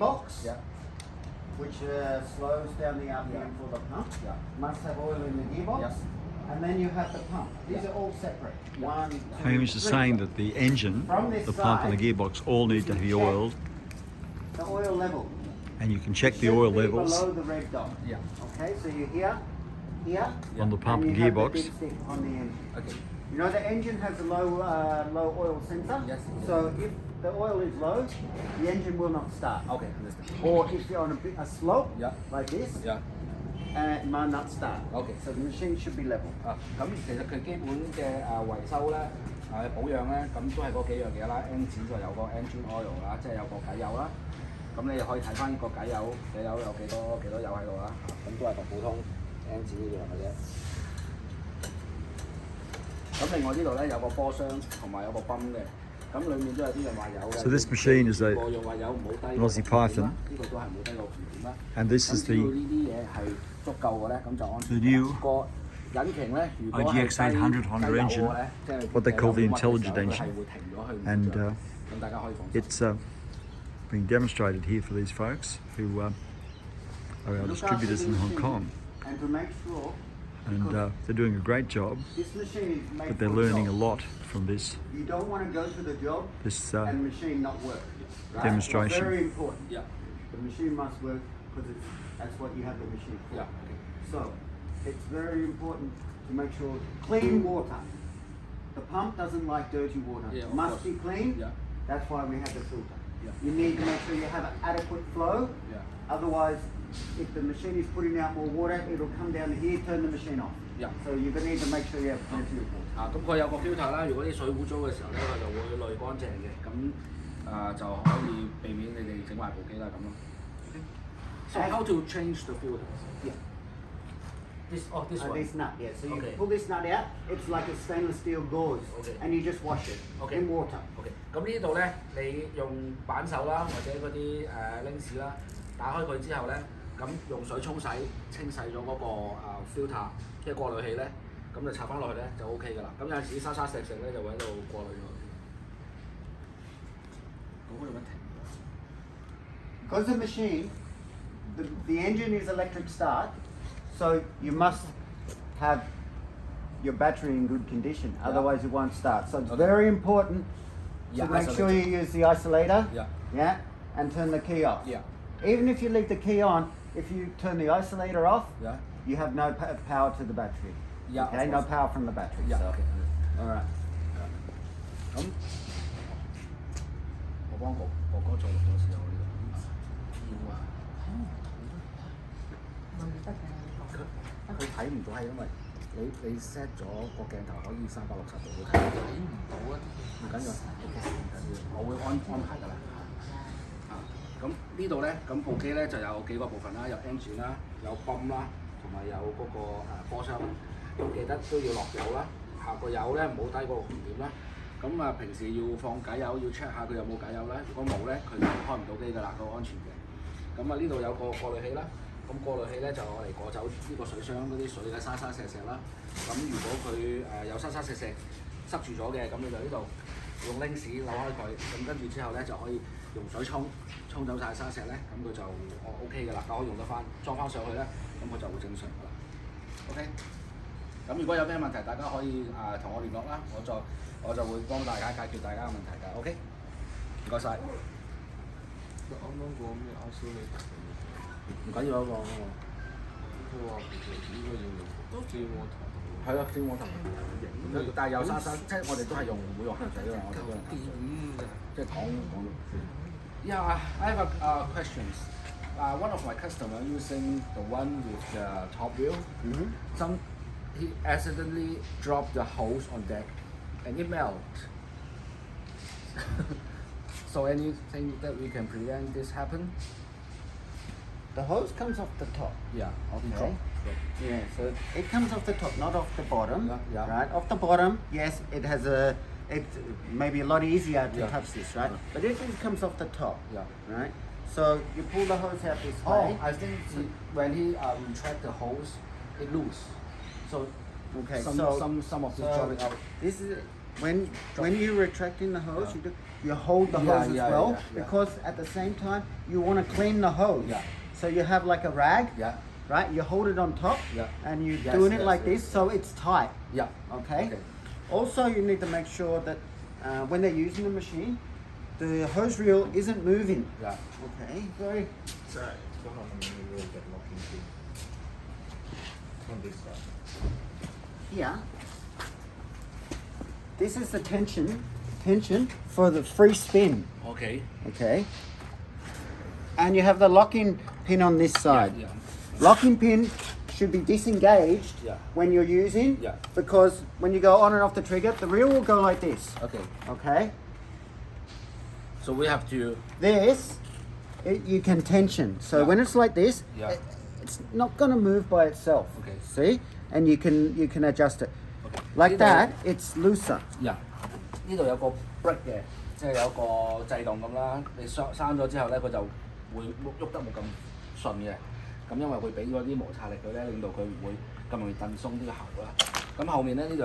box, Yeah. which slows down the RPM for the pump. Yeah. Must have oil in the gearbox. Yes. And then you have the pump. These are all separate. One, two, Hamish is three. saying that the engine, From this the pump and the side, gearbox all need to be oiled, the oil level. and you can check It the should oil be levels below the red dot. Yeah. Okay, so you're here, on the pump and you have the gearbox. dipstick on the engine. Okay. You know the engine has a low oil sensor. Yes. So if the oil is low, the engine will not start. Okay, understand. Or if you're on a slope Yeah. like this, Yeah. it might not start. Okay. So the machine should be level. 咁其實佢基本嘅維修咧，保養咧，咁都係嗰幾樣嘢啦。engine 就有個 engine oil 啦，即係有個偈油啦。咁你可以睇翻個偈油有幾多油喺度啦。咁都係同普通 engine 一樣嘅啫。咁另外呢度咧有個波箱同埋有個泵嘅。咁裡面都有啲人話有嘅。So this machine is個用話有冇低 an Aussie Python, 呢個都係冇低過5點啦。 and this is 只要 the 呢啲嘢係足夠嘅咧，咁就安 the 全。 new 個引擎咧，如果係 IGX 800 Honda engine, what they call the intelligent engine, and it's being demonstrated here for these folks who are our distributors in Hong Kong, And to make sure, and they're doing a great job, this machine is made but they're for learning a job. lot from this You don't want to go to the job this and machine not work. Right? demonstration. It's very important. Yeah. The machine must work because that's what you have the machine for. Yeah. So it's very important to make sure clean water. The pump doesn't like dirty water. Yeah, It of must course. be clean. Yeah. That's why we have the filter. Yeah. You need to make sure you have an adequate flow. Yeah. Otherwise, if the machine is putting out more water, it'll come down here, turn the machine off. Yeah. So you're going to need to make sure you have plenty of water. 咁佢有個 filter 啦，如果啲水污糟嘅時候咧，佢就會濾乾淨嘅，咁就可以避免你哋整壞部機啦咁咯。So how to change the filters? Yeah. This this one. This nut, yeah. So you Okay. pull this nut out. It's like a stainless steel gauze, Okay. and you just wash it Okay. in water. OK，咁呢度咧，你用板手啦，或者嗰啲拎士啦，打開佢之後咧，咁用水沖洗，清洗咗嗰個filter，即係過濾器咧，咁就插翻落去咧就 OK 噶啦。咁有陣時沙沙石石咧就會喺度過濾咗。咁有乜停？ Because the machine, the engine is electric start, so you must have your battery in good condition. Yeah. Otherwise, it won't start. So it's Okay. very important Yeah, to make sure isolator. you use the isolator. Yeah. Yeah, and turn the key off. Yeah. Even if you leave the key on, if you turn the isolator off, Yeah. you have no power to the battery. Yeah, of Okay, no course. power from the battery. Yeah, so. OK。 All right. 咁我幫哥哥做咗時候呢度。要啊。佢睇唔到係因為你 set 咗個鏡頭可以360度都睇唔到啊！唔緊要，OK，唔緊要，我會安排㗎啦。咁呢度咧，咁部機咧就有幾個部分啦，有 engine 啦，有泵啦，同埋有嗰個波箱啦。咁記得都要落油啦，個油咧唔好低過6點啦。咁平時要放偈油，要 check 下佢有冇偈油啦。如果冇咧，佢就開唔到機㗎啦，個安全嘅。咁呢度有個過濾器啦。咁過濾器咧就我嚟過走呢個水箱嗰啲水嘅沙沙石石啦。咁如果佢有沙沙石石塞住咗嘅，咁你就呢度用拎屎扭開佢，咁跟住之後咧就可以用水沖走晒沙石咧，咁佢就OK 㗎啦，可以用得翻，裝翻上去咧，咁佢就會正常㗎啦。OK。咁如果有咩問題，大家可以同我聯絡啦，我就會幫大家解決大家嘅問題㗎。OK。唔該晒。啱啱個咩阿蘇利特？唔緊要嗰個。佢話其實呢個要用煎鍋頭。係咯，煎鍋頭。但係有沙沙，即係我哋都係用唔會用鹹水㗎嘛，我哋都用鹹水。即係講。Yeah, I have a questions. One of my customers using the one with the top wheel. He accidentally dropped the hose on deck, and it melted. So anything that we can prevent this happen? The hose comes off the top. Yeah. Okay. Yeah, so it comes off the top, not off the bottom. Yeah. Right. Off the bottom, yes, it has it may be a lot easier to Yeah. touch this, right? But if it comes off the top, Yeah. right? So you pull the hose out this way. I think when he retract the hose, it loose. So Okay. some so of this so dropping out. this is when you're retracting the hose, Yeah. you do you hold the Yeah, hose yeah, as well, yeah. because at the same time you want to clean the hose. Yeah. So you have like a rag, Yeah. right? You hold it on top, Yeah. and you're Yes, doing it yes, like yes. this, so it's tight. Yeah. Okay. Okay. Also, you need to make sure that when they're using the machine, the hose reel isn't moving. Yeah. Okay. Very. ใช่ก็ทำมันมีแบบล็อกจริงๆมันดีกว่า Here. This is the tension for the free spin. โอเค Okay. And you have the locking pin on this side. Yeah. Locking pin should be disengaged Yeah. when you're using, Yeah. because when you go on and off the trigger, the reel will go like this. Okay. Okay. So we have to This, you can tension. So Yeah. when it's like this, Yeah. it's not going to move by itself. Okay. See? And you can adjust it. Okay. Like 呢度 that, it's looser. 呢度有個 break 嘅，即係有個制動咁啦。你閂咗之後咧，佢就會喐得冇咁順嘅。咁因為會俾嗰啲摩擦力佢咧，令到佢唔會咁容易蹬鬆啲個喉啦。咁後面咧呢度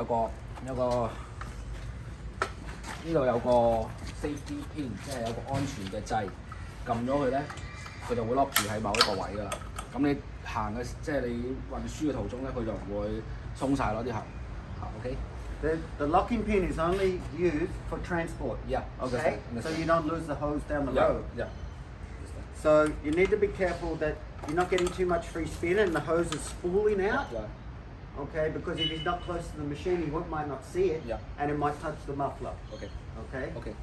呢度有個 safety pin，即係有個安全嘅掣，撳咗佢咧，佢就會 lock 住喺某一個位㗎啦。咁你行嘅即係你運輸嘅途中咧，佢就唔會鬆晒咯啲喉。OK。The locking pin is only used for transport. Yeah. Okay. Understand. So you don't lose the hose down the Yeah. road. Yeah. So you need to be careful that you're not getting too much free spin and the hose is spooling out. Yeah. Okay, because if he's not close to the machine, he might not see it, Yeah. and it might touch the muffler. Okay. Okay. Okay.